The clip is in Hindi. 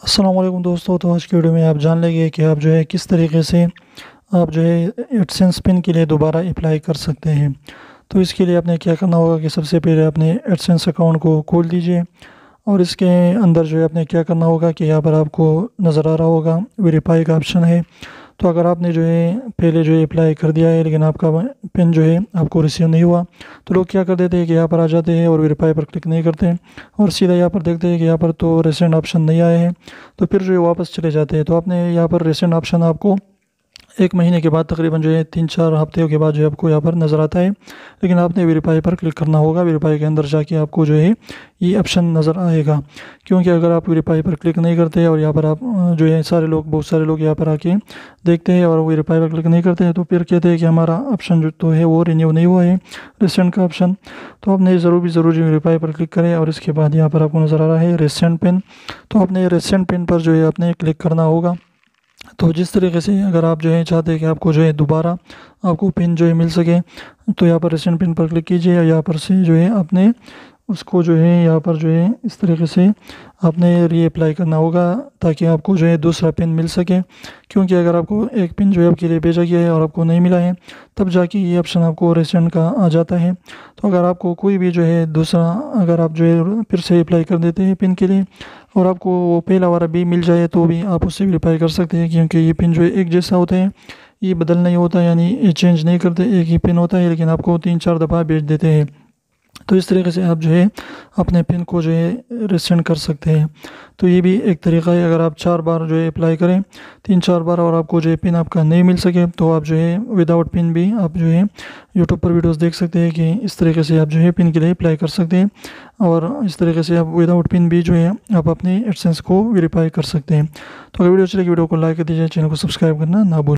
अस्सलाम वालेकुम दोस्तों। तो आज की वीडियो में आप जान लेंगे कि आप जो है किस तरीके से आप जो है एडसेंस पिन के लिए दोबारा अप्लाई कर सकते हैं। तो इसके लिए आपने क्या करना होगा कि सबसे पहले अपने एडसेंस अकाउंट को खोल दीजिए और इसके अंदर जो है आपने क्या करना होगा कि यहाँ पर आपको नज़र आ रहा होगा वेरीफाई का ऑप्शन है। तो अगर आपने जो है पहले जो है अप्लाई कर दिया है लेकिन आपका पिन जो है आपको रिसीव नहीं हुआ, तो लोग क्या कर देते हैं कि यहाँ पर आ जाते हैं और वेरीफाई पर क्लिक नहीं करते हैं और सीधा यहाँ पर देखते हैं कि यहाँ पर तो रिसेंट ऑप्शन नहीं आए हैं, तो फिर जो है वापस चले जाते हैं। तो आपने यहाँ पर रिसेंट ऑप्शन आपको 1 महीने के बाद तकरीबन जो है 3-4 हफ्ते के बाद जो है आपको यहाँ पर नज़र आता है, लेकिन आपने वेरीफाई पर क्लिक करना होगा। वेरीफाई के अंदर जाके आपको जो है ये ऑप्शन नज़र आएगा, क्योंकि अगर आप वेरीफाई पर क्लिक नहीं करते और यहाँ पर आप जो है बहुत सारे लोग यहाँ पर आके देखते हैं और वेरीफाई पर क्लिक नहीं करते हैं, तो फिर कहते हैं कि हमारा ऑप्शन जो तो है वो रिन्यू नहीं हुआ है, रिसेंट का ऑप्शन। तो आपने ज़रूरी वेरीफाई पर क्लिक करें और इसके बाद यहाँ पर आपको नज़र आ रहा है रिसेंट पिन। तो आपने रिसेंट पिन पर जो है आपने क्लिक करना होगा। तो जिस तरीके से अगर आप जो है चाहते हैं कि आपको जो है दोबारा आपको पिन जो है मिल सके, तो यहाँ पर रिसेंट पिन पर क्लिक कीजिए और यहाँ पर से जो है आपने उसको जो है यहाँ पर जो है इस तरीके से आपने रीअप्लाई करना होगा ताकि आपको जो है दूसरा पिन मिल सके। क्योंकि अगर आपको एक पिन जो है आपके लिए भेजा गया है और आपको नहीं मिला है, तब जाके ये ऑप्शन आपको रिसेंट का आ जाता है। तो अगर आपको कोई भी जो है दूसरा, अगर आप जो है फिर से अप्लाई कर देते हैं पिन के लिए और आपको वो पहला वाला भी मिल जाए, तो भी आप उससे वेरीफाई कर सकते हैं, क्योंकि ये पिन जो है एक जैसा होता है, ये बदल नहीं होता, यानी ये चेंज नहीं करते, एक ही पिन होता है लेकिन आपको 3-4 दफ़ा भेज देते हैं। तो इस तरीके से आप जो है अपने पिन को जो है रिसेंड कर सकते हैं। तो ये भी एक तरीका है। अगर आप 4 बार जो है अप्लाई करें, 3-4 बार, और आपको जो है पिन आपका नहीं मिल सके, तो आप जो है विदाउट पिन भी आप जो है यूट्यूब पर वीडियोस देख सकते हैं कि इस तरीके से आप जो है पिन के लिए अप्लाई कर सकते हैं और इस तरीके से आप विदाउट पिन भी जो है आप अपने एडसेंस को वेरीफाई कर सकते हैं। तो अगर वीडियो अच्छी लगी, वीडियो को लाइक कर दीजिए, चैनल को सब्सक्राइब करना ना भूलें।